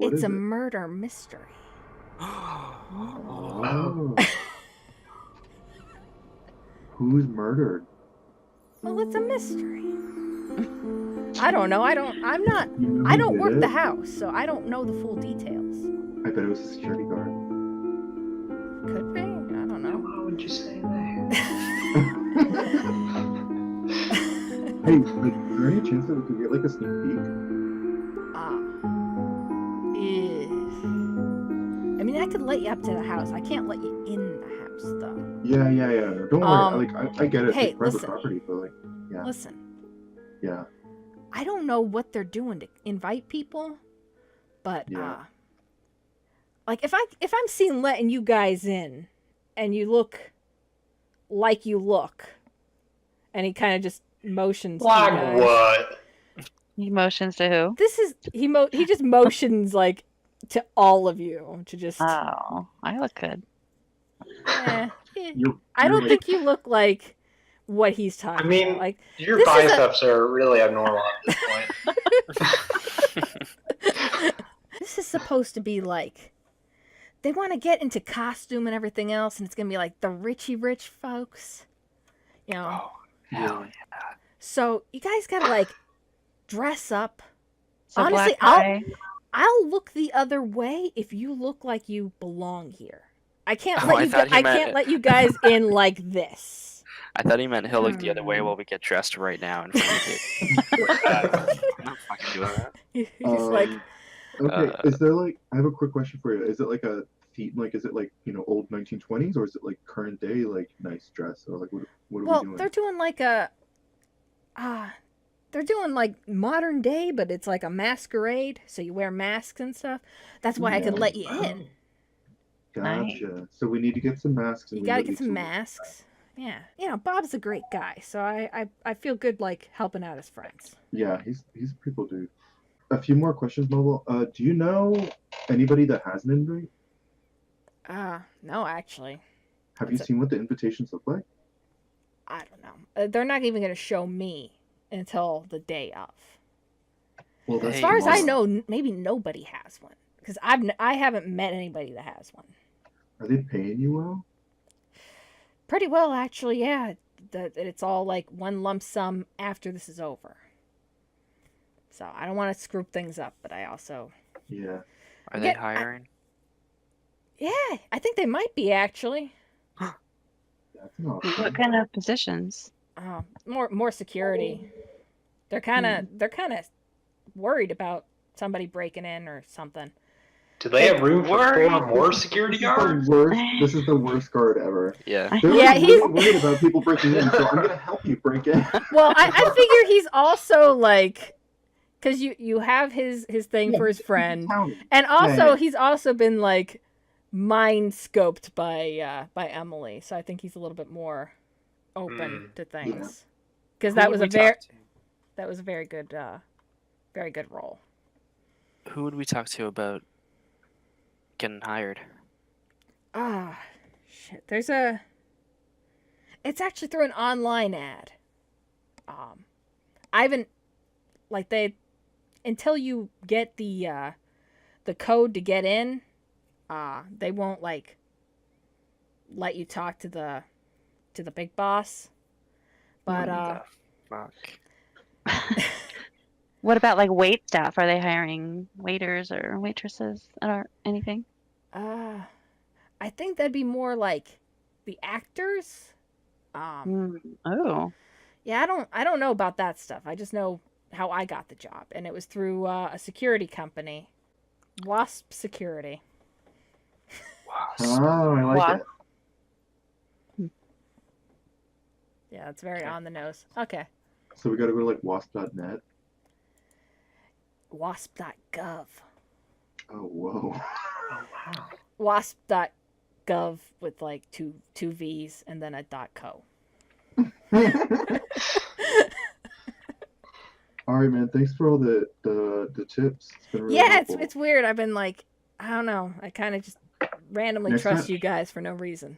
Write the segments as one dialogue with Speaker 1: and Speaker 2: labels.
Speaker 1: What
Speaker 2: It's
Speaker 1: is
Speaker 2: a
Speaker 1: it?
Speaker 2: murder mystery.
Speaker 1: Oh. Who's murdered?
Speaker 2: Well, it's a mystery. I don't know. I'm not.
Speaker 1: You know
Speaker 2: I
Speaker 1: who
Speaker 2: don't
Speaker 1: did
Speaker 2: work
Speaker 1: it?
Speaker 2: the house, so I don't know the full details.
Speaker 1: I bet it was a security guard.
Speaker 2: Could be. I don't know.
Speaker 3: Why would you say that?
Speaker 1: Hey, like, is there any chance that we could get like a sneak peek?
Speaker 2: I mean, I could let you up to the house. I can't let you in the house, though.
Speaker 1: Yeah. Don't worry. Like, I get it.
Speaker 2: Hey,
Speaker 1: It's private
Speaker 2: listen.
Speaker 1: property, but like, yeah.
Speaker 2: Listen.
Speaker 1: Yeah.
Speaker 2: I don't know what they're doing to invite people, but
Speaker 1: Yeah.
Speaker 2: like if I'm seen letting you guys in, and you look like you look, and he kind of just motions to you
Speaker 3: Like
Speaker 2: guys.
Speaker 3: what?
Speaker 4: Emotions to who?
Speaker 2: This is he just motions like to all of you to just.
Speaker 4: Oh, I look good.
Speaker 2: I don't
Speaker 1: like-
Speaker 2: think you look like what he's talking
Speaker 3: I mean,
Speaker 2: about. Like
Speaker 3: your
Speaker 2: this is a-
Speaker 3: biceps are really abnormal at this point.
Speaker 2: this is supposed to be like they want to get into costume and everything else, and it's gonna be like the rich folks, you know.
Speaker 5: Oh, hell yeah.
Speaker 2: So you guys gotta like dress up.
Speaker 4: So
Speaker 2: Honestly,
Speaker 4: black tie.
Speaker 2: I'll look the other way if you look like you belong here. I can't
Speaker 5: Oh,
Speaker 2: let
Speaker 5: I
Speaker 2: you.
Speaker 5: thought he
Speaker 2: I
Speaker 5: meant-
Speaker 2: can't let you guys in like this.
Speaker 5: I thought he meant he'll look the other way while we get dressed right now in front of it. I'm not fucking doing that.
Speaker 2: He's like,
Speaker 1: Okay, is there like? I have a quick question for you. Is it like a theme? Like, is it like old 1920s, or is it like current day, like nice dress, or like what are
Speaker 2: well,
Speaker 1: we doing?
Speaker 2: they're doing like a, they're doing like modern day, but it's like a masquerade. So you wear masks and stuff. That's why I could let you in.
Speaker 1: Gotcha. So we need to get some masks. And
Speaker 2: You
Speaker 1: we
Speaker 2: gotta
Speaker 1: need
Speaker 2: get some masks. Yeah, Bob's a great guy, so I feel good like helping out his friends.
Speaker 1: Yeah, he's a pretty cool dude. A few more questions, Mobile. Do you know anybody that has an invite?
Speaker 2: No, actually,
Speaker 1: Have you seen what the invitations look like?
Speaker 2: I don't know. They're not even gonna show me until the day of.
Speaker 1: Well, that's
Speaker 2: As far as I
Speaker 1: tomorrow.
Speaker 2: know, maybe nobody has one because I haven't met anybody that has one.
Speaker 1: Are they paying you well?
Speaker 2: Pretty well, actually. Yeah, it's all like one lump sum after this is over. So I don't want to screw things up, but I also
Speaker 1: Yeah.
Speaker 5: Are they hiring?
Speaker 2: yeah, I think they might be actually.
Speaker 1: That's not.
Speaker 4: What kind of positions?
Speaker 2: More security. They're kind of worried about somebody breaking in or something.
Speaker 3: Do they have room for 4 more security guards?
Speaker 1: This is the worst guard ever.
Speaker 5: Yeah.
Speaker 1: They're
Speaker 2: Yeah,
Speaker 1: like,
Speaker 2: he's-
Speaker 1: really worried about people breaking in, so I'm gonna help you break in.
Speaker 2: Well, I figure he's also like, because you have his thing for his friend, and also
Speaker 1: Yeah.
Speaker 2: he's also been like mind scoped by Emily, so I think he's a little bit more open to things. Because that was a very good role.
Speaker 5: Who would we talk to about getting hired?
Speaker 2: Shit. It's actually through an online ad. I haven't until you get the code to get in, they won't like let you talk to the big boss. But
Speaker 5: Fuck.
Speaker 4: What about like wait staff? Are they hiring waiters or waitresses or anything?
Speaker 2: I think that'd be more like the actors.
Speaker 4: Oh.
Speaker 2: Yeah, I don't know about that stuff. I just know how I got the job, and it was through a security company, Wasp Security.
Speaker 1: Oh, I like it.
Speaker 2: Yeah, it's very on the nose. Okay.
Speaker 1: So we gotta go to like wasp.net.
Speaker 2: Wasp.gov.
Speaker 1: Oh, whoa.
Speaker 3: Oh, wow.
Speaker 2: Wasp.gov with like two V's and then a .co.
Speaker 1: All right, man. Thanks for all the tips. It's been really
Speaker 2: Yeah,
Speaker 1: helpful.
Speaker 2: it's weird. I've been like, I don't know. I kind of just randomly
Speaker 1: Next
Speaker 2: trust
Speaker 1: time-
Speaker 2: you guys for no reason.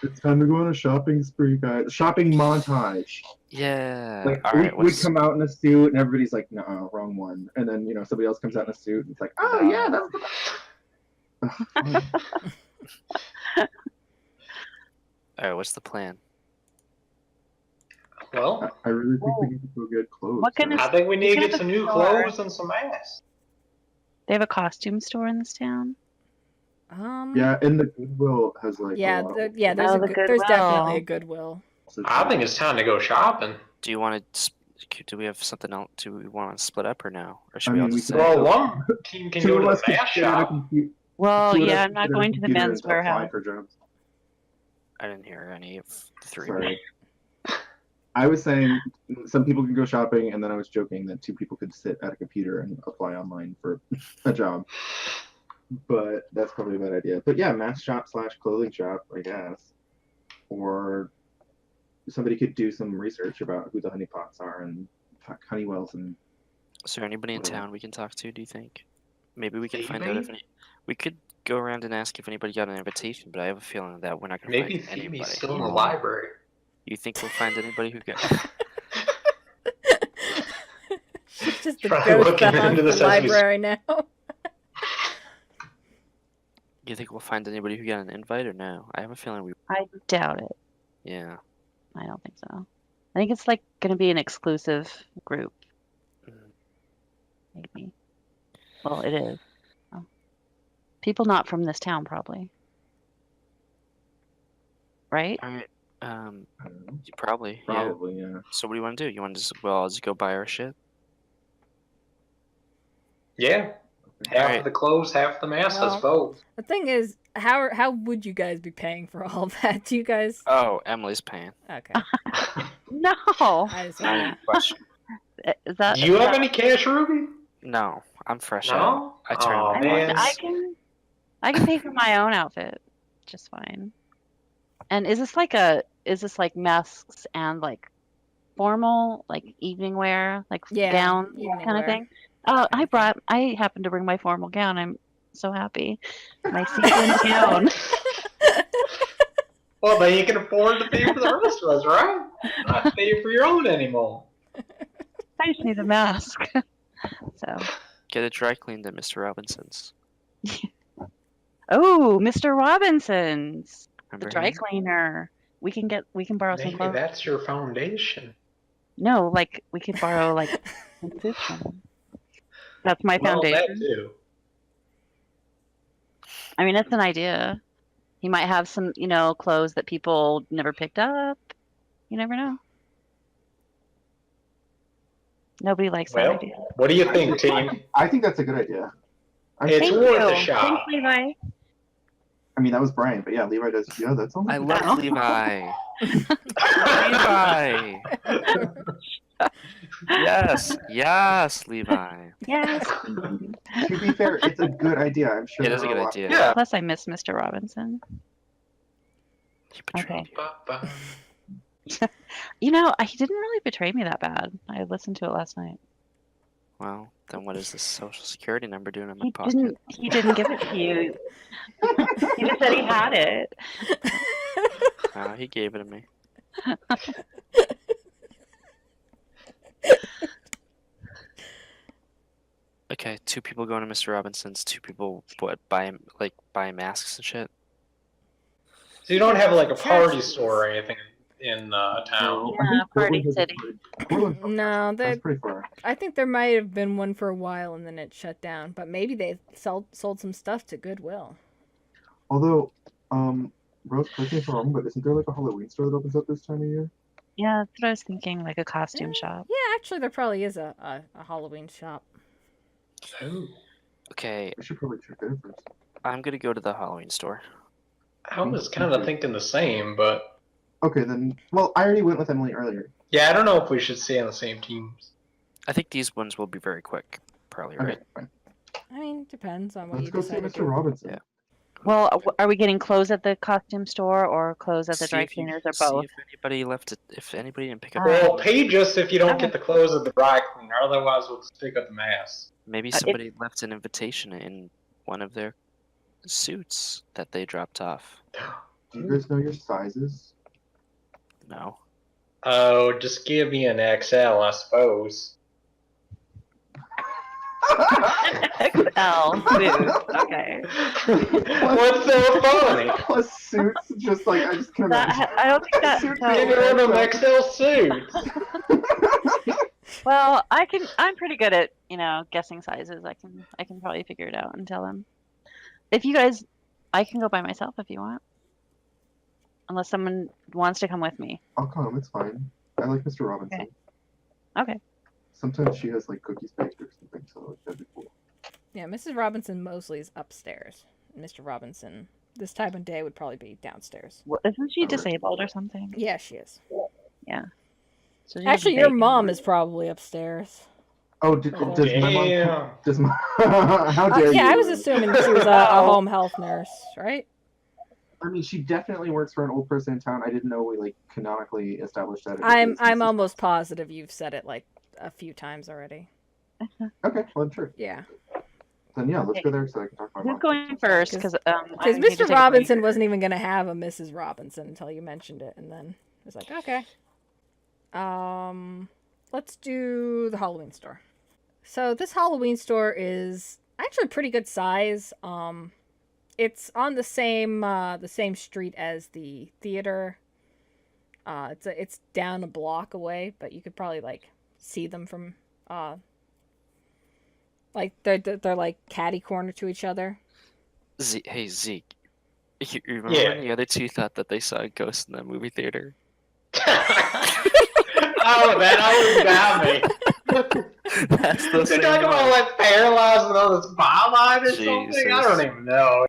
Speaker 1: It's time to go on a shopping spree, guys. Shopping montage.
Speaker 5: Yeah.
Speaker 1: Like
Speaker 5: All right.
Speaker 1: we come out in a suit, and everybody's like, "No, wrong one." And then somebody else comes out in a suit, and it's like, "Oh yeah, that's the."
Speaker 5: All right. What's the plan?
Speaker 3: Well,
Speaker 1: I really think we need to go get clothes.
Speaker 4: What kind of-
Speaker 3: I think we need to
Speaker 4: What
Speaker 3: get
Speaker 4: kind
Speaker 3: some
Speaker 4: of
Speaker 3: new
Speaker 4: store?
Speaker 3: clothes and some masks.
Speaker 4: They have a costume store in this town.
Speaker 1: Yeah, and the Goodwill has like
Speaker 2: Yeah,
Speaker 1: a lot of
Speaker 2: there's
Speaker 4: Oh, the
Speaker 2: there's definitely a
Speaker 4: Goodwill.
Speaker 2: Goodwill.
Speaker 3: I think it's time to go shopping.
Speaker 5: Do you want to? Do we have something else? Do we want to split up or no? Or should
Speaker 1: I
Speaker 5: we all
Speaker 1: mean, we
Speaker 5: just
Speaker 1: could
Speaker 5: say?
Speaker 1: all-
Speaker 3: Well, one team can
Speaker 1: Two
Speaker 3: go
Speaker 1: of
Speaker 3: to
Speaker 1: us
Speaker 3: the
Speaker 1: could
Speaker 3: mask
Speaker 1: sit at a
Speaker 3: shop.
Speaker 1: computer.
Speaker 4: Well,
Speaker 1: Two of
Speaker 4: yeah,
Speaker 1: us
Speaker 4: I'm
Speaker 1: could
Speaker 4: not
Speaker 1: sit at a
Speaker 4: going to the
Speaker 1: computer
Speaker 4: men's
Speaker 1: and apply
Speaker 4: warehouse.
Speaker 1: for jobs.
Speaker 5: I didn't hear any of the three.
Speaker 1: Sorry. I was saying some people can go shopping, and then I was joking that 2 people could sit at a computer and apply online for a job. But that's probably a bad idea. But yeah, mask shop / clothing shop, I guess. Or somebody could do some research about who the honeypots are and Honeywells and.
Speaker 5: Is there anybody in
Speaker 1: Whatever.
Speaker 5: town we can talk to? Do you think? Maybe we can find
Speaker 3: Phoebe?
Speaker 5: out if any. We could go around and ask if anybody got an invitation, but I have a feeling that we're not going to
Speaker 3: Maybe
Speaker 5: find anybody.
Speaker 3: Phoebe's still in the library.
Speaker 5: You think we'll find anybody who got?
Speaker 2: She's just the
Speaker 3: Try
Speaker 2: ghost
Speaker 3: looking
Speaker 2: that haunts
Speaker 3: into
Speaker 2: the
Speaker 3: this as we
Speaker 2: library now.
Speaker 5: You think we'll find anybody who got an invite or no? I have a feeling we.
Speaker 4: I doubt it.
Speaker 5: Yeah.
Speaker 4: I don't think so. I think it's like going to be an exclusive group.
Speaker 5: Mhm.
Speaker 4: Maybe. Well, it is. Oh. People not from this town, probably. Right?
Speaker 5: All right.
Speaker 1: I don't know.
Speaker 5: Probably. Yeah.
Speaker 1: Probably, yeah.
Speaker 5: So what do you want to do? You want to just go buy our shit?
Speaker 3: Yeah. Half
Speaker 5: Alright.
Speaker 3: of the clothes, half the masks, I
Speaker 2: Well-
Speaker 3: suppose.
Speaker 2: The thing is, how would you guys be paying for all that? Do you guys?
Speaker 5: Oh, Emily's paying.
Speaker 2: Okay,
Speaker 4: No.
Speaker 2: I just
Speaker 5: Not even a question.
Speaker 4: Is that?
Speaker 3: Do you
Speaker 4: is
Speaker 3: have
Speaker 4: that-
Speaker 3: any cash, Ruby?
Speaker 5: No, I'm fresh out.
Speaker 3: No?
Speaker 5: I turn
Speaker 3: Aw,
Speaker 5: on
Speaker 3: man.
Speaker 4: I can pay for my own outfit just fine. And is this like masks and like formal, like evening wear, like
Speaker 2: Yeah,
Speaker 4: gown
Speaker 2: evening
Speaker 4: kind of
Speaker 2: wear.
Speaker 4: thing? Oh, I happened to bring my formal gown. I'm so happy. My sequin gown.
Speaker 3: Well, then you can afford to pay for the rest of us, right? Not pay for your own anymore.
Speaker 4: I just need a mask. So,
Speaker 5: Get it dry cleaned at Mr. Robinson's.
Speaker 4: oh, Mr. Robinson's, the
Speaker 5: Remember
Speaker 4: dry
Speaker 5: him?
Speaker 4: cleaner. We can borrow some
Speaker 3: Maybe
Speaker 4: clothes.
Speaker 3: that's your foundation.
Speaker 4: No, like we can borrow like some suits from him. That's my
Speaker 3: Well, that
Speaker 4: foundation.
Speaker 3: too.
Speaker 4: I mean, it's an idea. He might have some, clothes that people never picked up. You never know. Nobody likes that
Speaker 3: Well,
Speaker 4: idea.
Speaker 3: what do you think, team?
Speaker 1: I think that's a good idea.
Speaker 3: It's
Speaker 4: Thank
Speaker 3: worth
Speaker 4: you.
Speaker 3: a shot.
Speaker 4: Thanks, Levi.
Speaker 1: I mean, that was Brian, but yeah, Levi does. Yeah, that sounds
Speaker 5: I
Speaker 1: like
Speaker 5: love Levi. Levi. Yes, Levi.
Speaker 4: Yes.
Speaker 1: To be fair, it's a good idea. I'm sure
Speaker 5: It is a
Speaker 1: there
Speaker 5: good
Speaker 1: are lot-
Speaker 5: idea.
Speaker 3: Yeah.
Speaker 4: Plus, I miss Mr. Robinson.
Speaker 5: He betrayed
Speaker 4: Okay.
Speaker 5: you.
Speaker 3: Ba-ba.
Speaker 4: He didn't really betray me that bad. I listened to it last night.
Speaker 5: Well, then what is this social security number doing in my
Speaker 4: He
Speaker 5: pocket?
Speaker 4: didn't give it to you. He just said he had it.
Speaker 5: He gave it to me. Okay, 2 people going to Mr. Robinson's. 2 people buy masks and shit.
Speaker 3: So you don't have like a party store or anything in town.
Speaker 1: I
Speaker 4: Yeah,
Speaker 1: think
Speaker 4: Party
Speaker 1: Portland has a
Speaker 4: City.
Speaker 1: Portland-
Speaker 2: No,
Speaker 1: that's pretty far.
Speaker 2: I think there might have been one for a while and then it shut down. But maybe they sold some stuff to Goodwill.
Speaker 1: Although, Rose, correct me if I'm wrong, but isn't there like a Halloween store that opens up this time of year?
Speaker 4: Yeah, that's what I was thinking, like a costume shop.
Speaker 2: Yeah, actually, there probably is a Halloween shop.
Speaker 3: Ooh.
Speaker 5: Okay,
Speaker 1: I should probably check there first.
Speaker 5: I'm gonna go to the Halloween store.
Speaker 3: I was kind of thinking the same, but
Speaker 1: Okay, then. Well, I already went with Emily earlier.
Speaker 3: yeah, I don't know if we should stay on the same teams.
Speaker 5: I think these ones will be very quick. Probably,
Speaker 1: Okay,
Speaker 5: right?
Speaker 1: fine.
Speaker 2: I mean, depends on what
Speaker 1: Let's
Speaker 2: you
Speaker 1: go see
Speaker 2: decide to
Speaker 1: Mr.
Speaker 2: do.
Speaker 1: Robinson.
Speaker 5: Yeah.
Speaker 4: Well, are we getting clothes at the costume store or clothes at the
Speaker 5: See
Speaker 4: dry
Speaker 5: if you-
Speaker 4: cleaners or
Speaker 5: see
Speaker 4: both?
Speaker 5: if anybody didn't pick up.
Speaker 4: Alright.
Speaker 3: Well, page us if you don't
Speaker 4: Okay.
Speaker 3: get the clothes at the dry cleaner. Otherwise, we'll just pick up the mask.
Speaker 5: Maybe somebody left an invitation in one of their suits that they dropped off.
Speaker 1: Do you guys know your sizes?
Speaker 5: No.
Speaker 3: Oh, just give me an XL, I suppose.
Speaker 4: XL suit. Okay.
Speaker 3: What's so funny?
Speaker 1: Plus suits, just like I just can imagine.
Speaker 4: I don't think that.
Speaker 1: Suits
Speaker 3: Give me
Speaker 1: being
Speaker 3: one of them
Speaker 1: XL.
Speaker 3: XL suits.
Speaker 4: Well, I'm pretty good at guessing sizes. I can probably figure it out and tell him. If you guys, I can go by myself if you want. Unless someone wants to come with me.
Speaker 1: I'll come. It's fine. I like Mr. Robinson.
Speaker 4: Okay.
Speaker 1: Sometimes she has like cookies baked or something, so that'd be cool.
Speaker 2: Yeah, Mrs. Robinson mostly is upstairs. Mr. Robinson, this time of day, would probably be downstairs.
Speaker 4: Well, isn't she
Speaker 1: Alright.
Speaker 4: disabled or something?
Speaker 2: Yeah, she is.
Speaker 4: Yeah. So she
Speaker 2: Actually,
Speaker 4: doesn't
Speaker 2: your
Speaker 4: bake
Speaker 2: mom
Speaker 4: anymore.
Speaker 2: is probably upstairs.
Speaker 1: Oh, does my mom? Does my? How dare you?
Speaker 2: Yeah, I was assuming she was a home health nurse, right?
Speaker 1: I mean, she definitely works for an old person in town. I didn't know we like canonically established that.
Speaker 2: I'm almost positive you've said it like a few times already.
Speaker 1: Okay, well, sure.
Speaker 2: Yeah.
Speaker 1: Then yeah, let's go there so I can talk to my
Speaker 4: Who's
Speaker 1: mom.
Speaker 4: going first? Because
Speaker 2: Because Mr. Robinson wasn't even going to have a Mrs. Robinson until you mentioned it, and then I was like, okay. Let's do the Halloween store. So this Halloween store is actually pretty good size. It's on the same street as the theater. It's down a block away, but you could probably like see them from like they're like catty corner to each other.
Speaker 5: Hey Zeke, you remember when the other two thought that they saw a ghost in the movie theater?
Speaker 3: Oh, that always got me.
Speaker 5: That's the
Speaker 3: They're
Speaker 5: same
Speaker 3: talking
Speaker 5: one.
Speaker 3: about like paralyzed and all this bomb on or something. I don't even know.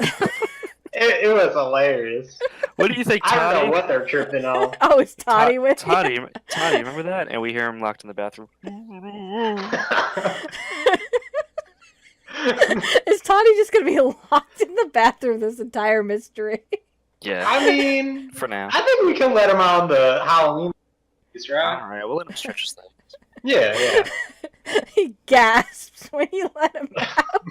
Speaker 3: It was hilarious.
Speaker 5: What do you think,
Speaker 3: I
Speaker 5: Toddy?
Speaker 3: don't know what they're tripping on.
Speaker 2: Oh, is Toddy with you?
Speaker 5: Toddy, remember that? And we hear him locked in the bathroom.
Speaker 2: Is Toddy just gonna be locked in the bathroom this entire mystery?
Speaker 5: Yeah.
Speaker 3: I mean,
Speaker 5: For now.
Speaker 3: I think we can let him on the Halloween movies, right?
Speaker 5: Alright, we'll let him stretch his legs.
Speaker 3: Yeah.
Speaker 2: He gasps when you let him out.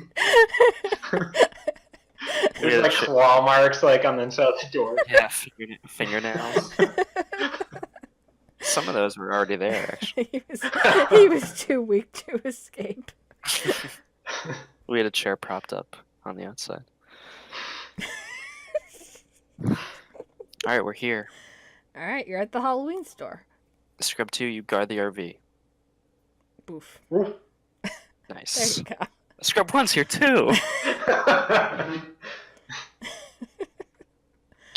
Speaker 3: There's like claw marks like on the inside of the door.
Speaker 5: Yeah, fingernails. Some of those were already there, actually.
Speaker 2: he was too weak to escape.
Speaker 5: We had a chair propped up on the outside. Alright, we're here.
Speaker 2: Alright, you're at the Halloween store.
Speaker 5: Scrub 2, you guard the RV.
Speaker 2: Boof.
Speaker 3: Oof.
Speaker 2: There
Speaker 5: Nice.
Speaker 2: you go.
Speaker 5: Scrub 1's here too!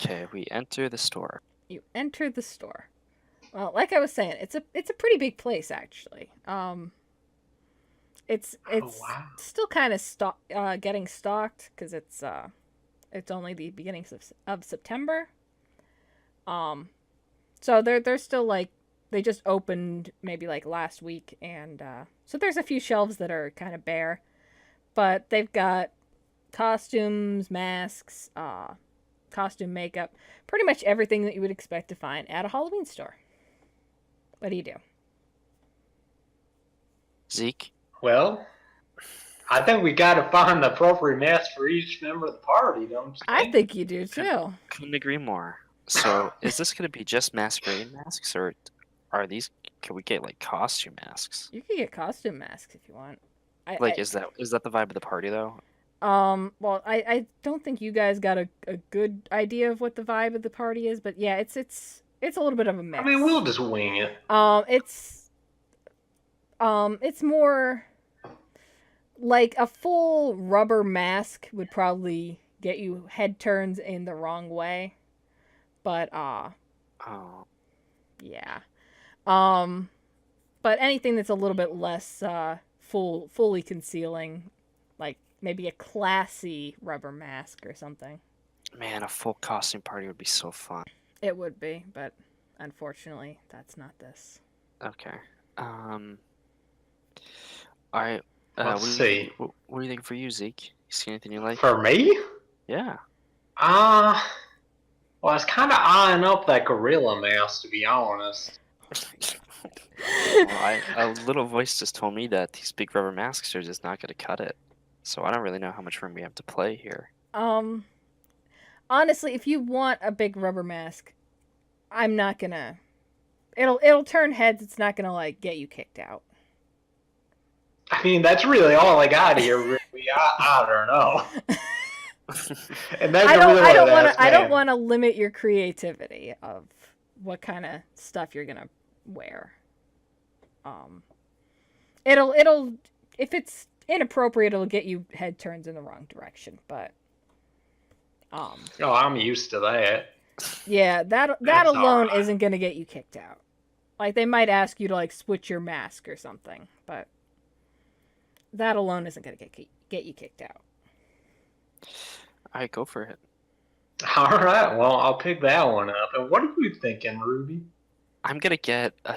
Speaker 5: Okay, we enter the store.
Speaker 2: You enter the store. Well, like I was saying, it's a pretty big place actually. It's
Speaker 3: wow.
Speaker 2: still kind of getting stocked because it's only the beginning of September. So they're still like they just opened maybe like last week, and so there's a few shelves that are kind of bare, but they've got costumes, masks, costume makeup, pretty much everything that you would expect to find at a Halloween store. What do you do?
Speaker 5: Zeke?
Speaker 3: Well, I think we gotta find the appropriate mask for each member of the party, don't you
Speaker 2: I think you do too.
Speaker 5: Couldn't agree more. So, is this going to be just masquerade masks, or are these? Can we get like costume masks?
Speaker 2: You can get costume masks if you want.
Speaker 5: Is that the vibe of the party though?
Speaker 2: Well, I don't think you guys got a good idea of what the vibe of the party is, but yeah, it's a little bit of a mix.
Speaker 3: I mean, we'll just wing it.
Speaker 2: It's more like a full rubber mask would probably get you head turns in the wrong way. But yeah. But anything that's a little bit less fully concealing, like maybe a classy rubber mask or something.
Speaker 5: Man, a full costume party would be so fun.
Speaker 2: It would be, but unfortunately, that's not this.
Speaker 5: Okay. Alright.
Speaker 3: Let's see.
Speaker 5: What do you think for you, Zeke? You see anything you like?
Speaker 3: For me?
Speaker 5: Yeah.
Speaker 3: Well, I was kind of eyeing up that gorilla mask, to be honest.
Speaker 5: Well, a little voice just told me that these big rubber masks are just not going to cut it. So I don't really know how much room we have to play here.
Speaker 2: honestly, if you want a big rubber mask, I'm not gonna. It'll turn heads. It's not gonna like get you kicked out.
Speaker 3: I mean, that's really all I got here. Really, I don't know. And that's
Speaker 2: I
Speaker 3: I
Speaker 2: don't want to limit your creativity of what kind of stuff you're gonna wear. It'll if it's inappropriate, it'll get you head turns in the wrong direction. But
Speaker 3: Oh, I'm used to that.
Speaker 2: Yeah, that alone isn't gonna get you kicked out. Like they might ask you to like switch your mask or something, but that alone isn't gonna get you kicked out.
Speaker 5: All right, go for it.
Speaker 3: All right, well, I'll pick that one up. And what are you thinking, Ruby?
Speaker 5: I'm gonna get a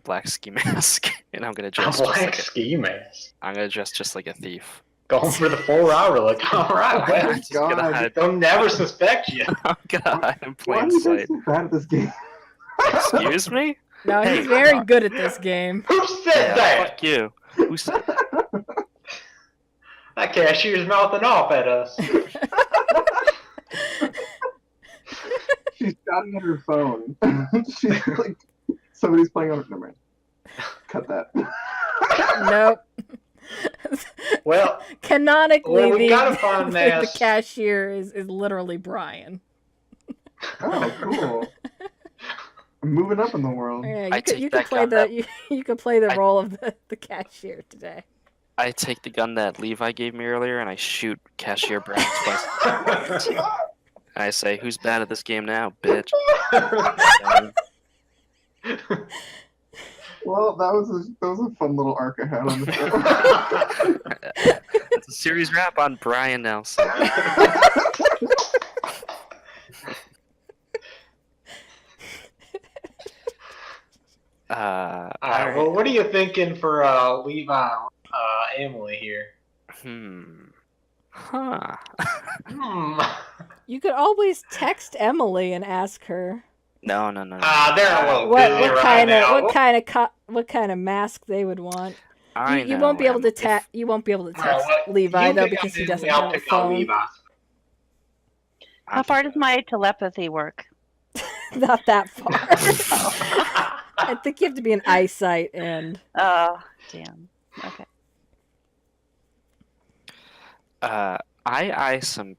Speaker 5: black ski mask, and I'm gonna dress
Speaker 3: A black ski mask.
Speaker 5: I'm gonna dress just like a thief.
Speaker 3: Going for the 4-hour look. All right, well,
Speaker 5: I'm just gonna hide.
Speaker 3: they'll never suspect you.
Speaker 5: I'm gonna hide in
Speaker 1: Why are
Speaker 5: plain
Speaker 1: you guys
Speaker 5: sight.
Speaker 1: so bad at this game?
Speaker 5: Excuse me?
Speaker 2: No,
Speaker 5: Hey,
Speaker 2: he's very good at this game.
Speaker 3: Who said that?
Speaker 5: Fuck you. Who said
Speaker 3: That cashier's mouthing off at us.
Speaker 1: She's shouting at her phone. She's like, somebody's playing on it. Never mind. Cut that.
Speaker 2: Nope.
Speaker 3: Well,
Speaker 2: Canonically,
Speaker 3: we gotta find
Speaker 2: the
Speaker 3: masks.
Speaker 2: cashier is literally Brian.
Speaker 1: Oh, cool. I'm moving up in the world.
Speaker 2: Yeah,
Speaker 5: I take that gun
Speaker 2: you could play the role of the cashier today.
Speaker 5: I take the gun that Levi gave me earlier and I shoot Cashier Brown twice. And I say, "Who's bad at this game now, bitch?"
Speaker 1: Well, that was a fun little arc I had on the show.
Speaker 5: It's a series wrap on Brian Nelson.
Speaker 3: All right, well, what are you thinking for Levi, Emily here?
Speaker 5: Huh.
Speaker 2: You could always text Emily and ask her
Speaker 5: No.
Speaker 3: They're a little busy
Speaker 2: what kind of mask they would want.
Speaker 5: I
Speaker 2: You
Speaker 5: know,
Speaker 2: won't be able to
Speaker 5: Emily.
Speaker 2: you won't be able to
Speaker 3: All right,
Speaker 2: text
Speaker 3: well,
Speaker 2: Levi
Speaker 3: you
Speaker 2: though
Speaker 3: pick
Speaker 2: because
Speaker 3: up
Speaker 2: he
Speaker 3: Emily,
Speaker 2: doesn't
Speaker 3: I'll
Speaker 2: have a
Speaker 3: pick out
Speaker 2: phone.
Speaker 3: Levi.
Speaker 4: How far does my telepathy work?
Speaker 2: Not that far. I think you have to be an eyesight and
Speaker 4: Oh, damn. Okay.
Speaker 5: I eye some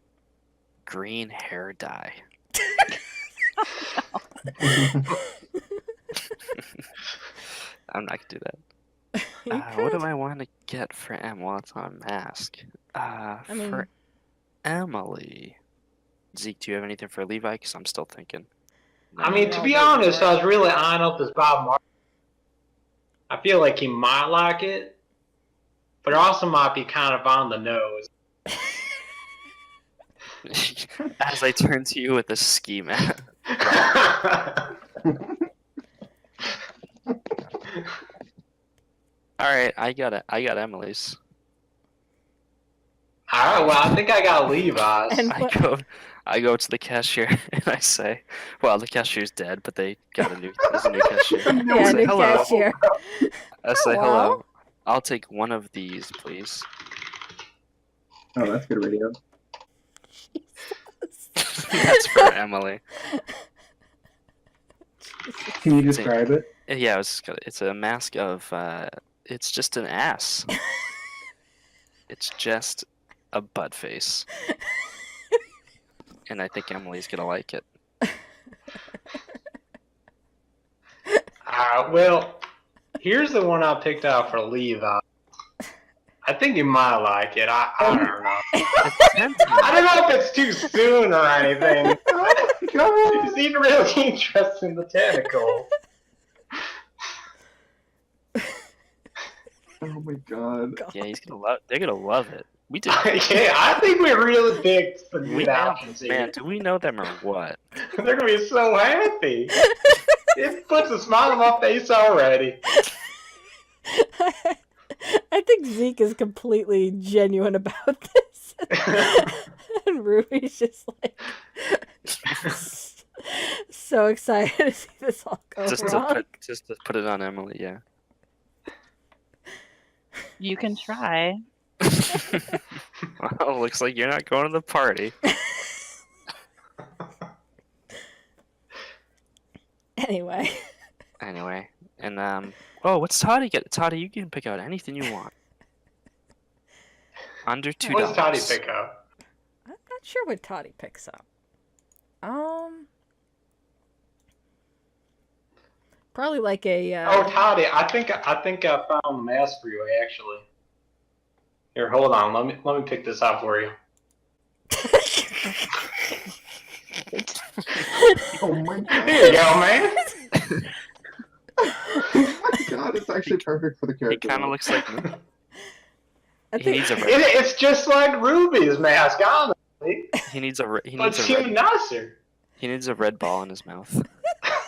Speaker 5: green hair dye. I'm not gonna do that. What do I want to get for Em? Well, it's not a mask. For Emily. Zeke, do you have anything for Levi? Because I'm still thinking.
Speaker 3: I mean, to be honest, I was really eyeing up this Bob Marley. I feel like he might like it, but it also might be kind of on the nose.
Speaker 5: As I turn to you with a ski mat. Alright, I got it. I got Emily's.
Speaker 3: Alright, well, I think I got Levi's.
Speaker 2: And
Speaker 5: I go to the cashier and I say, well, the cashier's dead, but they got there's a new cashier. I say,
Speaker 2: new
Speaker 5: hello.
Speaker 2: cashier.
Speaker 5: I say,
Speaker 2: Hello?
Speaker 5: hello. I'll take one of these, please.
Speaker 1: Oh, that's good radio.
Speaker 5: That's for Emily.
Speaker 1: Can you describe it?
Speaker 5: Yeah, it's a mask of, it's just an ass. It's just a butt face. And I think Emily's gonna like it.
Speaker 3: Well, here's the one I picked out for Levi. I think you might like it. I don't know. I don't know if it's too soon or anything.
Speaker 1: Oh my god!
Speaker 3: You seem really interested in the tentacle.
Speaker 1: Oh my god.
Speaker 5: Yeah, they're gonna love it. We do.
Speaker 3: Yeah, I think we really picked some
Speaker 5: We
Speaker 3: good
Speaker 5: know,
Speaker 3: options here.
Speaker 5: man, do we know them or what?
Speaker 3: They're gonna be so happy. It puts a smile on my face already.
Speaker 2: I think Zeke is completely genuine about this. And Ruby's just like so excited to see this all go wrong.
Speaker 5: Just to put it on Emily, yeah.
Speaker 4: You can try.
Speaker 5: Well, looks like you're not going to the party.
Speaker 2: Anyway.
Speaker 5: Anyway, and oh, what's Toddy get? Toddy, you can pick out anything you want. Under $2.
Speaker 3: What does Toddy pick up?
Speaker 2: I'm not sure what Toddy picks up. Probably like a.
Speaker 3: Oh, Toddy, I think I found a mask for you actually. Here, hold on. Let me pick this out for you.
Speaker 1: Oh my god.
Speaker 3: Here you go, man.
Speaker 1: Oh my god, it's actually perfect for the
Speaker 5: He
Speaker 1: character.
Speaker 5: kind of looks like me.
Speaker 2: I
Speaker 5: He
Speaker 2: think,
Speaker 5: needs a red.
Speaker 3: It's just like Ruby's mask, honestly.
Speaker 5: He needs a. He
Speaker 3: But
Speaker 5: needs
Speaker 3: it's
Speaker 5: a
Speaker 3: even
Speaker 5: red.
Speaker 3: nicer.
Speaker 5: He needs a red ball in his mouth.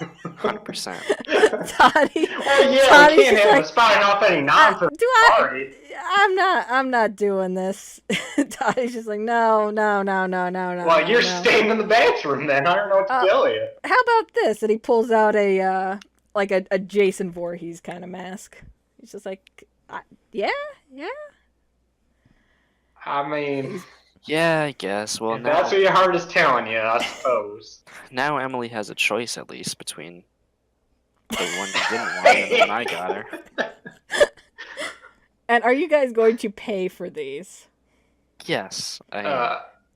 Speaker 5: 100%.
Speaker 2: Toddy.
Speaker 3: Oh yeah,
Speaker 2: Toddy's
Speaker 3: we can't
Speaker 2: just
Speaker 3: have
Speaker 2: like,
Speaker 3: a spine off any nonsense party.
Speaker 2: I'm not doing this. Toddy's just like, no.
Speaker 3: Well, you're
Speaker 2: no.
Speaker 3: staying in the bathroom then. I don't know what to tell you.
Speaker 2: How about this? And he pulls out a like a Jason Voorhees kind of mask. He's just like, yeah.
Speaker 3: I mean,
Speaker 5: Yeah, I guess. Well,
Speaker 3: if that's what your heart is telling you, I suppose.
Speaker 5: now Emily has a choice at least between the one you didn't want and the one I got her.
Speaker 2: And are you guys going to pay for these?
Speaker 5: Yes, I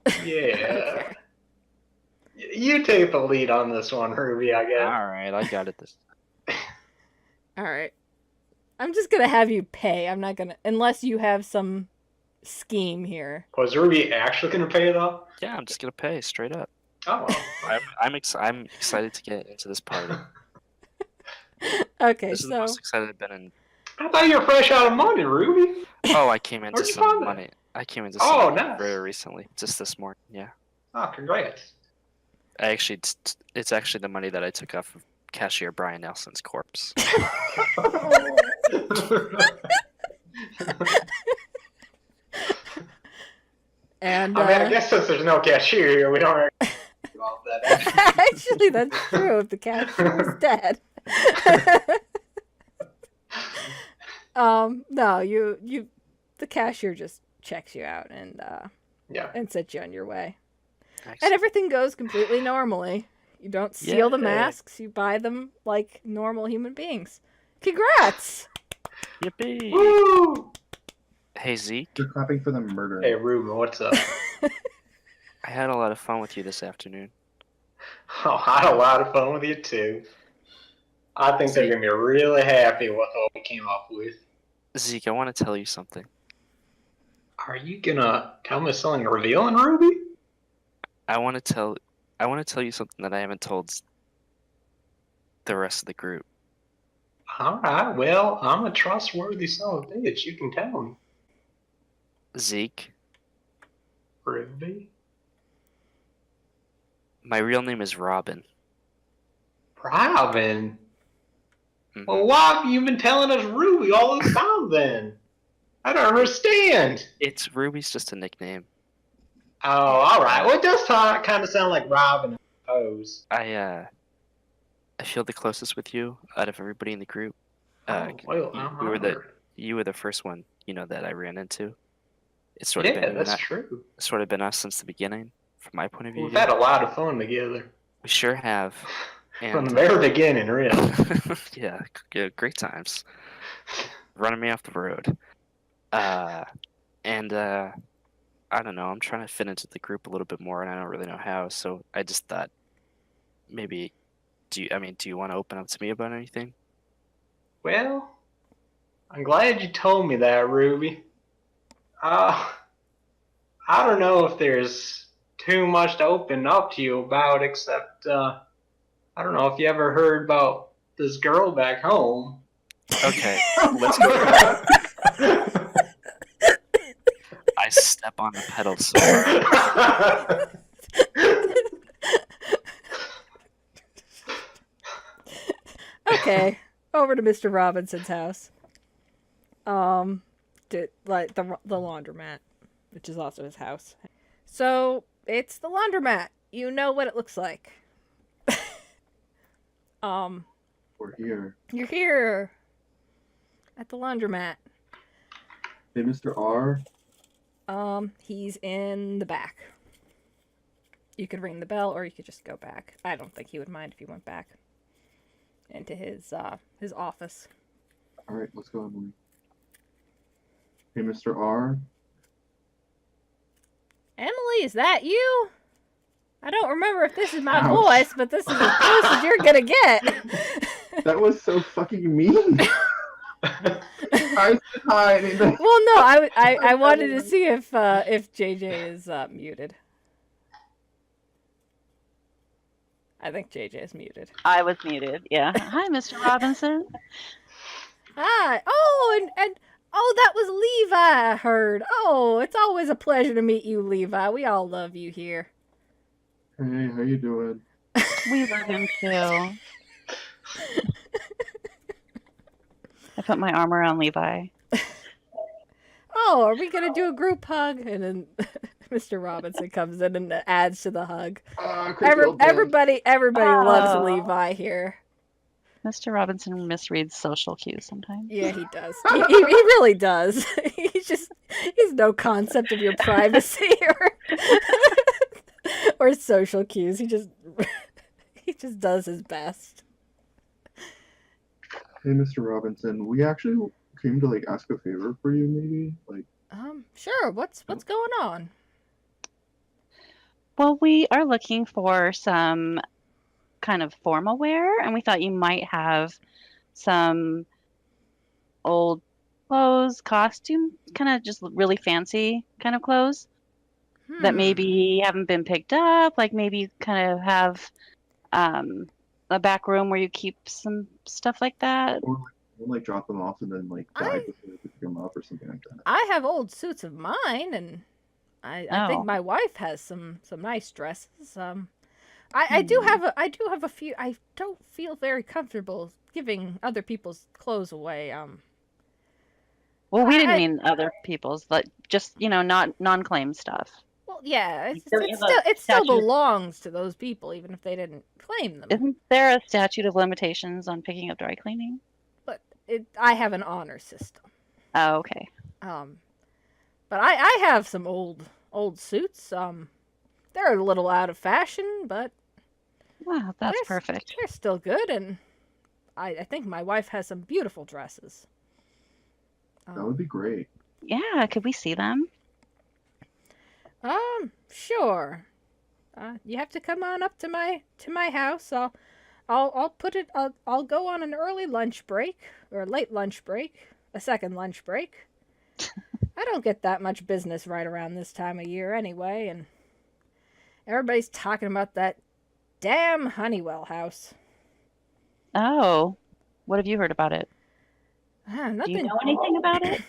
Speaker 5: am.
Speaker 3: Yeah. You take the lead on this one, Ruby, I guess.
Speaker 5: All right, I got it. This.
Speaker 2: All right. I'm just gonna have you pay. I'm not gonna, unless you have some scheme here.
Speaker 3: Was Ruby actually going to pay it off?
Speaker 5: Yeah, I'm just gonna pay straight up.
Speaker 3: Oh, well.
Speaker 5: I'm excited to get into this party.
Speaker 2: Okay,
Speaker 5: This is the
Speaker 2: so
Speaker 5: most excited I've been in.
Speaker 3: I thought you were fresh out of money, Ruby.
Speaker 5: Oh, I came into
Speaker 3: Where'd you
Speaker 5: some
Speaker 3: find that?
Speaker 5: money. I came into
Speaker 3: Oh,
Speaker 5: some money
Speaker 3: nice.
Speaker 5: very recently, just this morning. Yeah,
Speaker 3: Oh, congrats.
Speaker 5: I actually, it's actually the money that I took off of cashier Brian Nelson's corpse.
Speaker 2: and
Speaker 3: I mean, I guess since there's no cashier here, we don't actually involve that.
Speaker 2: actually, that's true. If the cashier is dead. No, you, the cashier just checks you out and
Speaker 3: Yeah.
Speaker 2: and sets you on your way, and
Speaker 5: Excellent.
Speaker 2: everything goes completely normally. You don't steal the
Speaker 5: Yay.
Speaker 2: masks. You buy them like normal human beings. Congrats!
Speaker 5: Yippee!
Speaker 3: Woo!
Speaker 5: Hey Zeke,
Speaker 1: You're clapping for the murder.
Speaker 3: Hey, Ruben, what's up?
Speaker 5: I had a lot of fun with you this afternoon.
Speaker 3: Oh, I had a lot of fun with you, too. I think they're going to be really happy with what we came up with.
Speaker 5: Zeke, I want to tell you something.
Speaker 3: Are you going to tell me something revealing, Ruby?
Speaker 5: I want to tell you something that I haven't told the rest of the group.
Speaker 3: All right, well, I'm a trustworthy son of a bitch. You can tell me.
Speaker 5: Zeke,
Speaker 3: Ruby?
Speaker 5: my real name is Robin.
Speaker 3: Robin?
Speaker 5: Mhm.
Speaker 3: Well, why have you been telling us Ruby all this time then? I don't understand.
Speaker 5: It's Ruby's just a nickname.
Speaker 3: Oh, all right. Well, it does kind of sound like Robin, I suppose.
Speaker 5: I feel the closest with you out of everybody in the group.
Speaker 3: Oh, well,
Speaker 5: You were the first one, that I ran into. It's sort of
Speaker 3: yeah,
Speaker 5: been
Speaker 3: that's true.
Speaker 5: It's sort of been us since the beginning, from my point of view.
Speaker 3: We've had a lot of fun together.
Speaker 5: We sure have.
Speaker 3: From
Speaker 5: And,
Speaker 3: the very beginning, really.
Speaker 5: yeah, great times. Running me off the road. I don't know. I'm trying to fit into the group a little bit more, and I don't really know how. So I just thought, maybe, do you want to open up to me about anything?
Speaker 3: Well, I'm glad you told me that, Ruby. I don't know if there's too much to open up to you about, except, I don't know if you ever heard about this girl back home.
Speaker 5: Okay, let's go. I step on the pedal so hard.
Speaker 2: Okay, over to Mr. Robinson's house. Like the laundromat, which is also his house. So it's the laundromat. You know what it looks like.
Speaker 1: We're here.
Speaker 2: You're here at the laundromat.
Speaker 1: Hey, Mr. R.
Speaker 2: He's in the back. You could ring the bell, or you could just go back. I don't think he would mind if you went back. into his office.
Speaker 1: All right, let's go, Emily. Hey, Mr. R.
Speaker 2: Emily, is that you? I don't remember if this is my
Speaker 1: Ouch.
Speaker 2: voice, but this is as close as you're gonna get.
Speaker 1: That was so fucking mean. I said hi.
Speaker 2: Well, no, I wanted to see if JJ is muted. I think JJ is muted.
Speaker 4: I was muted. Yeah. Hi, Mr. Robinson.
Speaker 2: Hi. Oh, and oh, that was Levi. I heard. Oh, it's always a pleasure to meet you, Levi. We all love you here.
Speaker 1: Hey, how you doing?
Speaker 4: We love him too. I put my arm around Levi.
Speaker 2: Oh, are we gonna do a group hug? And then Mr. Robinson comes in and adds to the hug. Everybody loves Levi here.
Speaker 4: Mr. Robinson misreads social cues sometimes.
Speaker 2: Yeah, he does. He really does. He's no concept of your privacy or social cues. He just does his best.
Speaker 1: Hey, Mr. Robinson, we actually came to ask a favor for you, maybe.
Speaker 2: Sure. What's going on?
Speaker 4: Well, we are looking for some kind of formal wear, and we thought you might have some old clothes, costume, kind of just really fancy kind of clothes that maybe haven't been picked up. Like maybe you kind of have a back room where you keep some stuff like that.
Speaker 1: Or we'll drop them off and then die before we pick them up or something like that.
Speaker 2: I have old suits of mine, and I think my wife has some nice dresses. I do have a few. I don't feel very comfortable giving other people's clothes away.
Speaker 4: Well, we didn't mean other people's, but just not non-claim stuff.
Speaker 2: Well, yeah, it still belongs to those people, even if they didn't claim them.
Speaker 4: Isn't there a statute of limitations on picking up dry cleaning?
Speaker 2: But I have an honor system.
Speaker 4: Oh, okay.
Speaker 2: But I have some old suits. They're a little out of fashion, but
Speaker 4: wow, that's perfect.
Speaker 2: They're still good, and I think my wife has some beautiful dresses.
Speaker 1: That would be great.
Speaker 4: Yeah, could we see them?
Speaker 2: Sure. You have to come on up to my house. I'll go on an early lunch break or a late lunch break, a second lunch break. I don't get that much business right around this time of year anyway, and everybody's talking about that damn Honeywell house.
Speaker 4: Oh, what have you heard about it?
Speaker 2: Nothing.
Speaker 4: Do you know anything about it?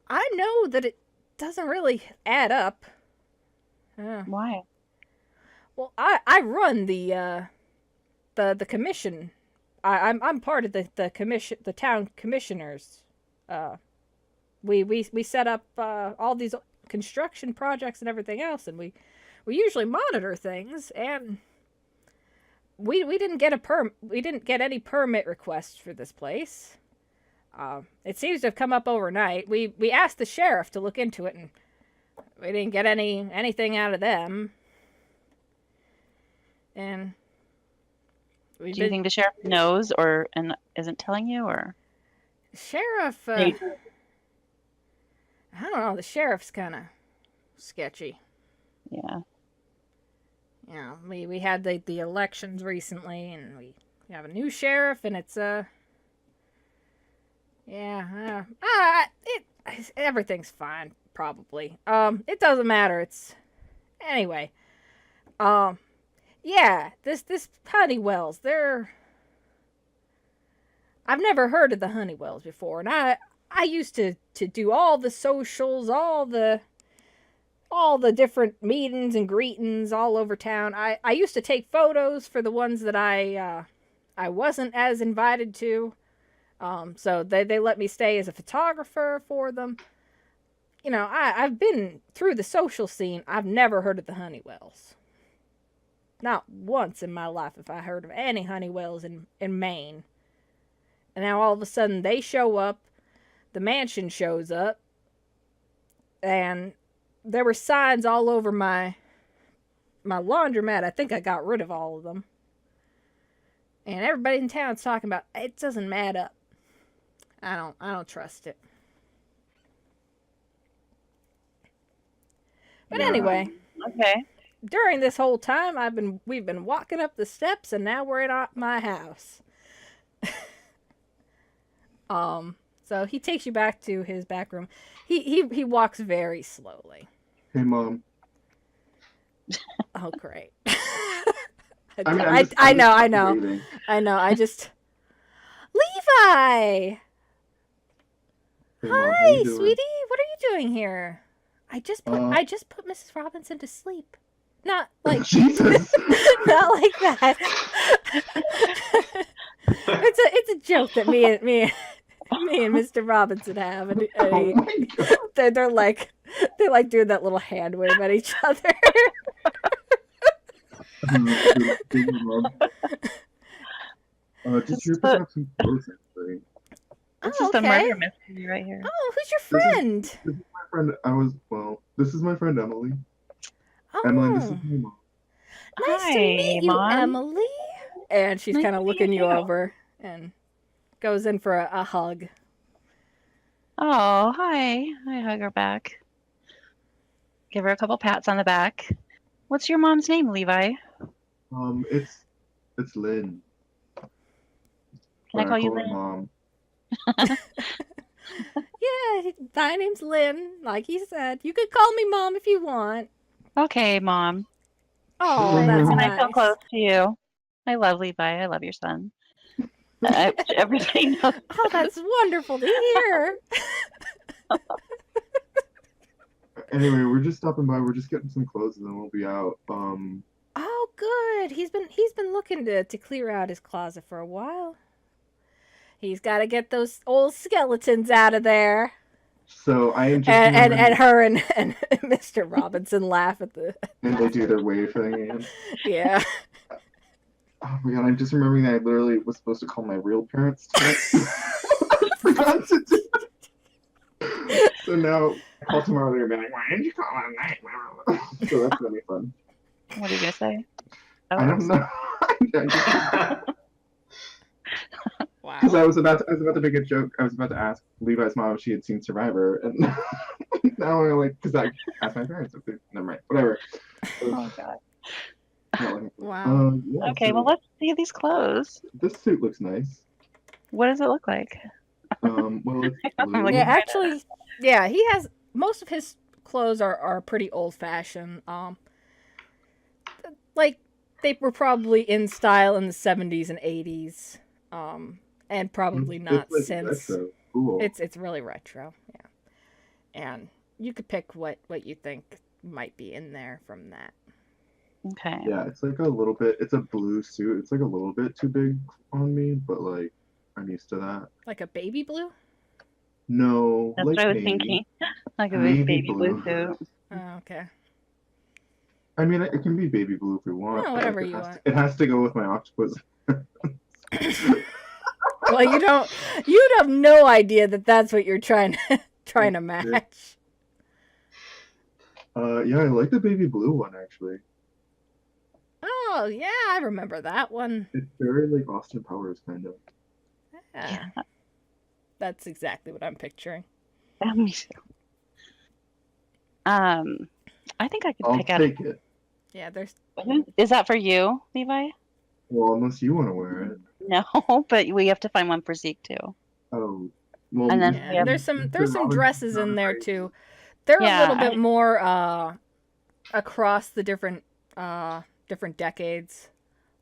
Speaker 2: I know that it doesn't really add up.
Speaker 4: Why?
Speaker 2: Well, I run the commission. I'm part of the commission, the town commissioners. We set up all these construction projects and everything else, and we usually monitor things. And we didn't get any permit requests for this place. It seems to have come up overnight. We asked the sheriff to look into it, and we didn't get anything out of them. And
Speaker 4: do you think the sheriff knows and isn't telling you, or?
Speaker 2: Sheriff, I don't know. The sheriff's kind of sketchy.
Speaker 4: Yeah.
Speaker 2: Yeah, we had the elections recently, and we have a new sheriff, and it's everything's fine probably. It doesn't matter. Anyway. Yeah, this Honeywells, I've never heard of the Honeywells before, and I used to do all the socials, all the different meetings and greetings all over town. I used to take photos for the ones that I wasn't as invited to. So they let me stay as a photographer for them. I've been through the social scene. I've never heard of the Honeywells. Not once in my life have I heard of any Honeywells in Maine. And now all of a sudden they show up, the mansion shows up, and there were signs all over my laundromat. I think I got rid of all of them. And everybody in town's talking about it doesn't add up. I don't trust it. But anyway,
Speaker 4: Okay.
Speaker 2: during this whole time we've been walking up the steps and now we're at my house. So he takes you back to his back room. He walks very slowly.
Speaker 1: Hey, Mom.
Speaker 2: Oh, great.
Speaker 1: I
Speaker 2: know.
Speaker 1: waving.
Speaker 2: I know. I just Levi.
Speaker 1: Hey, Mom, how
Speaker 2: Hi,
Speaker 1: you doing?
Speaker 2: sweetie. What are you doing here? I just put Mrs. Robinson to sleep. Not like
Speaker 1: Jesus.
Speaker 2: not like that. It's a joke that me and Mr. Robinson have, and
Speaker 1: Oh my God.
Speaker 2: they're like doing that little hand wave at each other.
Speaker 1: Just here to pick up some clothes, actually.
Speaker 4: This
Speaker 2: Oh,
Speaker 4: is the
Speaker 2: okay.
Speaker 4: murder mystery right here.
Speaker 2: Oh, who's your friend?
Speaker 1: This is my friend. This is my friend Emily.
Speaker 2: Oh,
Speaker 1: Emily, this is my mom.
Speaker 2: nice
Speaker 4: Hi,
Speaker 2: to meet you,
Speaker 4: Mom.
Speaker 2: Emily. And she's
Speaker 4: Nice
Speaker 2: kind of
Speaker 4: to
Speaker 2: looking
Speaker 4: meet
Speaker 2: you
Speaker 4: you.
Speaker 2: over and goes in for a hug.
Speaker 4: Oh, hi. I hug her back. Give her a couple pats on the back. What's your mom's name, Levi?
Speaker 1: It's Lynn.
Speaker 4: Can I call you
Speaker 1: her
Speaker 4: Lynn?
Speaker 1: Mom.
Speaker 2: Yeah, my name's Lynn. Like he said, you could call me Mom if you want.
Speaker 4: Okay, Mom.
Speaker 2: Oh,
Speaker 1: Lynn,
Speaker 2: that's
Speaker 4: And I
Speaker 2: nice.
Speaker 4: feel close to you. I love Levi. I love your son. Everybody knows.
Speaker 2: Oh, that's wonderful to hear.
Speaker 1: Anyway, we're just stopping by. We're just getting some clothes and then we'll be out.
Speaker 2: Oh, good. He's been looking to clear out his closet for a while. He's got to get those old skeletons out of there.
Speaker 1: So I am just
Speaker 2: And her and Mr. Robinson laugh at the.
Speaker 1: and they do their wave thing.
Speaker 2: Yeah.
Speaker 1: Oh my God! I'm just remembering that I literally was supposed to call my real parents tonight. I forgot to do. So now I call tomorrow. They're gonna be like, "Why didn't you call at night?" So that's gonna be fun.
Speaker 4: What are you gonna say?
Speaker 1: I don't know.
Speaker 2: Wow.
Speaker 1: Because I was about to make a joke. I was about to ask Levi's mom if she had seen Survivor, and now I'm like, because I asked my parents. Okay, never mind. Whatever.
Speaker 4: Oh God.
Speaker 2: Wow.
Speaker 1: Yeah,
Speaker 4: Okay,
Speaker 1: so
Speaker 4: well let's see these clothes.
Speaker 1: this suit looks nice.
Speaker 4: What does it look like?
Speaker 1: Well, it's
Speaker 4: I'm
Speaker 1: blue.
Speaker 4: looking
Speaker 2: Yeah,
Speaker 4: at it.
Speaker 2: actually, yeah, he has most of his clothes are pretty old fashioned. Like they were probably in style in the 70s and 80s. And probably not
Speaker 1: It's like
Speaker 2: since.
Speaker 1: retro. Cool.
Speaker 2: It's really retro, yeah. And you could pick what you think might be in there from that.
Speaker 4: Okay.
Speaker 1: Yeah, it's like a little bit. It's a blue suit. It's like a little bit too big on me, but like I'm used to that.
Speaker 2: Like a baby blue?
Speaker 1: No,
Speaker 4: That's
Speaker 1: like
Speaker 4: what I was
Speaker 1: navy.
Speaker 4: thinking. Like a
Speaker 1: Navy
Speaker 4: big baby blue
Speaker 1: blue.
Speaker 4: suit.
Speaker 2: Oh, okay.
Speaker 1: I mean, it can be baby blue if we want.
Speaker 2: Oh,
Speaker 1: but,
Speaker 2: whatever
Speaker 1: like,
Speaker 2: you want.
Speaker 1: It has to go with my octopus.
Speaker 2: Well, you'd have no idea that that's what you're trying to match.
Speaker 1: Yeah, I like the baby blue one actually.
Speaker 2: Oh, yeah, I remember that one.
Speaker 1: It's very like Austin Powers kind of.
Speaker 2: Yeah. That's exactly what I'm picturing.
Speaker 4: Me too. I think I could
Speaker 1: I'll
Speaker 4: pick out.
Speaker 1: take it.
Speaker 2: Yeah, there's.
Speaker 4: Is that for you, Levi?
Speaker 1: Well, unless you want to wear it.
Speaker 4: No, but we have to find one for Zeke too.
Speaker 1: Oh, well.
Speaker 4: And then
Speaker 2: Yeah,
Speaker 4: we have-
Speaker 2: there's some
Speaker 1: Robin's
Speaker 2: dresses
Speaker 1: not
Speaker 2: in
Speaker 1: a
Speaker 2: there
Speaker 1: very-
Speaker 2: too. They're
Speaker 4: Yeah,
Speaker 2: a little bit more across the different decades.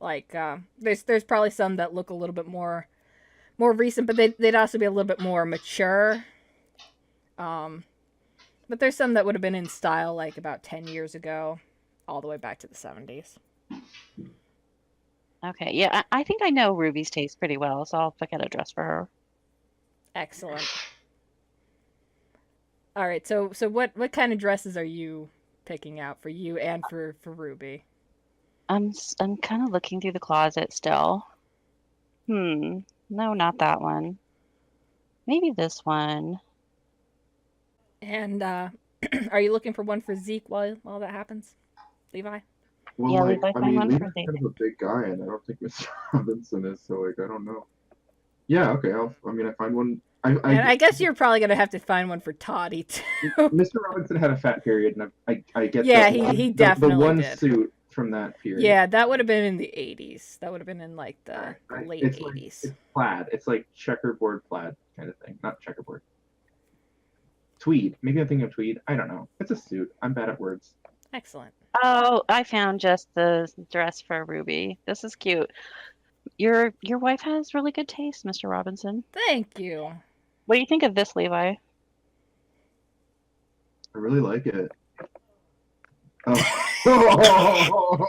Speaker 2: Like there's probably some that look a little bit more recent, but they'd also be a little bit more mature. But there's some that would have been in style like about 10 years ago, all the way back to the 70s.
Speaker 4: Okay, yeah, I think I know Ruby's taste pretty well, so I'll pick out a dress for her.
Speaker 2: Excellent. All right, so what kind of dresses are you picking out for you and for Ruby?
Speaker 4: I'm kind of looking through the closet still. No, not that one. Maybe this one.
Speaker 2: And are you looking for one for Zeke while that happens, Levi?
Speaker 1: Well,
Speaker 4: Yeah,
Speaker 1: like,
Speaker 4: Levi,
Speaker 1: I
Speaker 4: find
Speaker 1: mean,
Speaker 4: one
Speaker 1: Levi's
Speaker 4: for Zeke.
Speaker 1: kind of a big guy, and I don't think Mr. Robinson is, so, like, I don't know. Yeah, okay, I find one.
Speaker 2: And I guess you're probably going to have to find one for Toddy, too.
Speaker 1: Mr. Robinson had a fat period, and I get
Speaker 2: Yeah,
Speaker 1: that
Speaker 2: he
Speaker 1: the
Speaker 2: definitely
Speaker 1: one
Speaker 2: did.
Speaker 1: suit from that period.
Speaker 2: Yeah, that would have been in the 80s. That would have been in, like, the late
Speaker 1: it's
Speaker 2: 80s.
Speaker 1: Like, it's plaid. It's like checkerboard plaid kind of thing. Not checkerboard. Tweed. Maybe I'm thinking of tweed. I don't know. It's a suit. I'm bad at words.
Speaker 2: Excellent.
Speaker 4: Oh, I found just the dress for Ruby. This is cute. Your wife has really good taste, Mr. Robinson.
Speaker 2: Thank you.
Speaker 4: What do you think of this, Levi?
Speaker 1: I really like it. Oh.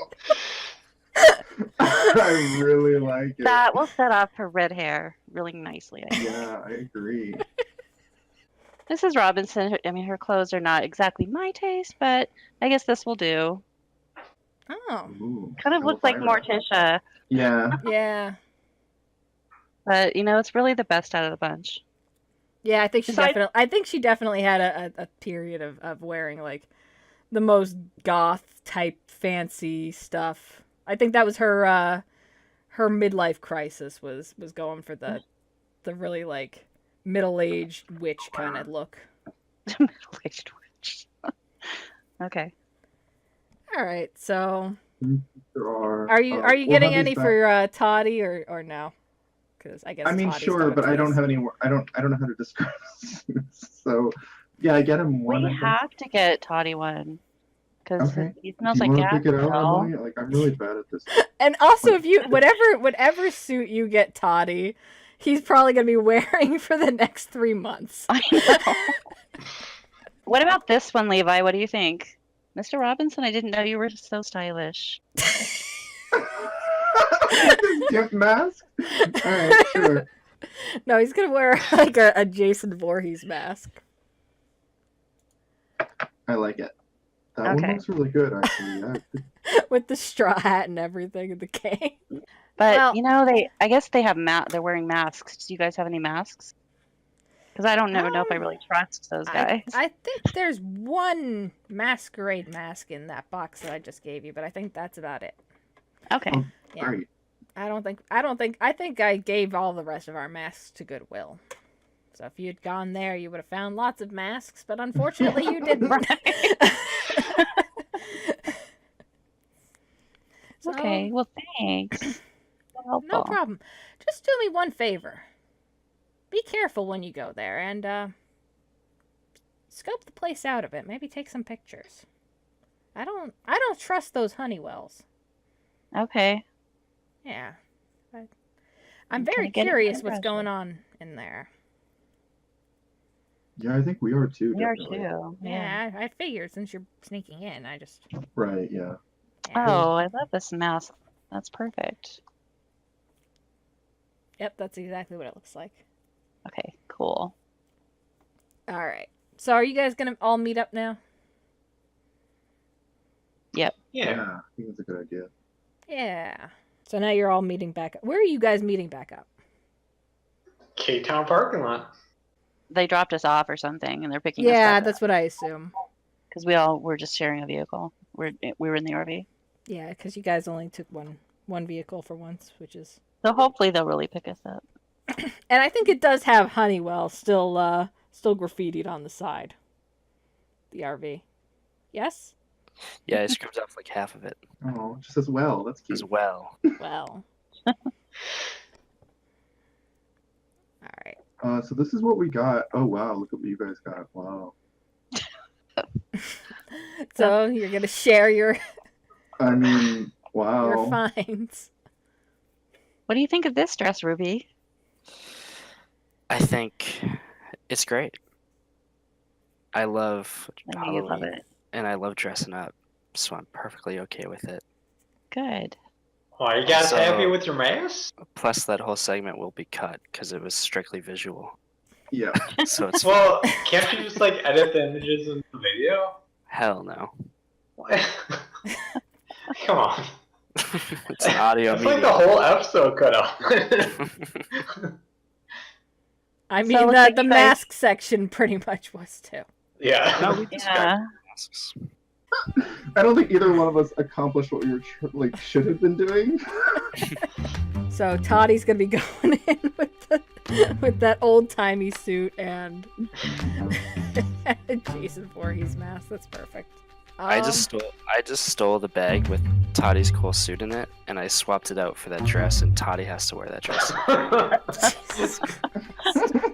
Speaker 1: I really like it.
Speaker 4: That will set off her red hair really nicely. I think.
Speaker 1: Yeah, I agree.
Speaker 4: Mrs. Robinson, I mean, her clothes are not exactly my taste, but I guess this will do.
Speaker 2: Oh.
Speaker 1: Ooh,
Speaker 4: Kind of looks like Morticia.
Speaker 1: Yeah.
Speaker 2: Yeah.
Speaker 4: But, it's really the best out of the bunch.
Speaker 2: Yeah, I think she definitely had a period of wearing, like, the most goth type fancy stuff. I think that was her midlife crisis was going for the really, like, middle-aged witch kind of look.
Speaker 4: Middle-aged witch. Okay.
Speaker 2: All right, so
Speaker 1: There
Speaker 2: are you getting any for Toddy or no? Because I guess Toddy's
Speaker 1: sure, but I don't have any. I don't know how to describe suits. So yeah, I get him one.
Speaker 4: We have to get Toddy one because he smells
Speaker 1: Do you
Speaker 4: like
Speaker 1: want to
Speaker 4: gas.
Speaker 1: pick it out, Emily? Like, I'm really bad at this.
Speaker 2: And also, if you whatever suit you get Toddy, he's probably gonna be wearing for the next 3 months.
Speaker 4: I know. What about this one, Levi? What do you think? Mr. Robinson, I didn't know you were so stylish.
Speaker 1: Gift mask? Alright, sure.
Speaker 2: No, he's gonna wear like a Jason Voorhees mask.
Speaker 1: I like it. That one looks really good, actually. Yeah.
Speaker 2: With the straw hat and everything and the cane.
Speaker 4: But I guess they have they're wearing masks. Do you guys have any masks? Because I don't know if I really trust those guys.
Speaker 2: I think there's one masquerade mask in that box that I just gave you, but I think that's about it.
Speaker 4: Okay.
Speaker 1: Oh,
Speaker 2: yeah.
Speaker 1: Great.
Speaker 2: I think I gave all the rest of our masks to Goodwill. So if you'd gone there, you would have found lots of masks, but unfortunately you didn't. So,
Speaker 4: okay, well, thanks.
Speaker 2: No problem. Just do me one favor. Be careful when you go there and scope the place out a bit. Maybe take some pictures. I don't trust those Honeywells.
Speaker 4: Okay.
Speaker 2: Yeah. I'm very curious what's going on in there.
Speaker 1: Yeah, I think we are too.
Speaker 4: We
Speaker 1: definitely.
Speaker 4: are too.
Speaker 2: Yeah, I figured since you're sneaking in, I just...
Speaker 1: Right, yeah.
Speaker 4: Oh, I love this mask. That's perfect.
Speaker 2: Yep, that's exactly what it looks like.
Speaker 4: Okay, cool.
Speaker 2: All right. So are you guys going to all meet up now?
Speaker 4: Yep.
Speaker 3: Yeah.
Speaker 1: I think that's a good idea.
Speaker 2: Yeah. So now you're all meeting back up. Where are you guys meeting back up?
Speaker 3: K-Town parking lot.
Speaker 4: They dropped us off or something, and they're picking us
Speaker 2: Yeah,
Speaker 4: up.
Speaker 2: that's what I assume.
Speaker 4: Because we all were just sharing a vehicle. We were in the RV.
Speaker 2: Yeah, because you guys only took one vehicle for once, which is...
Speaker 4: So hopefully they'll really pick us up.
Speaker 2: And I think it does have Honeywell still graffitied on the side. The RV. Yes?
Speaker 5: Yeah, it screws off like half of it.
Speaker 1: Oh, just as well. That's cute.
Speaker 5: As well.
Speaker 2: Well. All right.
Speaker 1: So this is what we got. Oh, wow. Look at what you guys got. Wow.
Speaker 2: So you're going to share your
Speaker 1: wow.
Speaker 2: your finds.
Speaker 4: What do you think of this dress, Ruby?
Speaker 5: I think it's great. I love
Speaker 4: I know you love it.
Speaker 5: and I love dressing up, so I'm perfectly okay with it.
Speaker 4: Good.
Speaker 3: Are you guys
Speaker 5: So-
Speaker 3: happy with your mask?
Speaker 5: Plus, that whole segment will be cut because it was strictly visual,
Speaker 1: Yeah.
Speaker 5: so it's
Speaker 3: Well, can't you just edit the images in the video?
Speaker 5: hell no.
Speaker 3: What? Come on.
Speaker 5: It's an audio
Speaker 3: It's
Speaker 5: medium.
Speaker 3: like the whole episode cut off.
Speaker 2: I mean,
Speaker 4: looks like
Speaker 2: the
Speaker 4: you guys-
Speaker 2: mask section pretty much was too.
Speaker 3: Yeah.
Speaker 5: No, we described
Speaker 4: Yeah.
Speaker 5: masks.
Speaker 1: I don't think either one of us accomplished what we were should have been doing.
Speaker 2: So Toddy's gonna be going in with that old timey suit and Jason Voorhees mask. That's perfect.
Speaker 5: I just stole the bag with Toddy's cool suit in it, and I swapped it out for that dress, and Toddy has to wear that dress.
Speaker 2: Jesus Christ.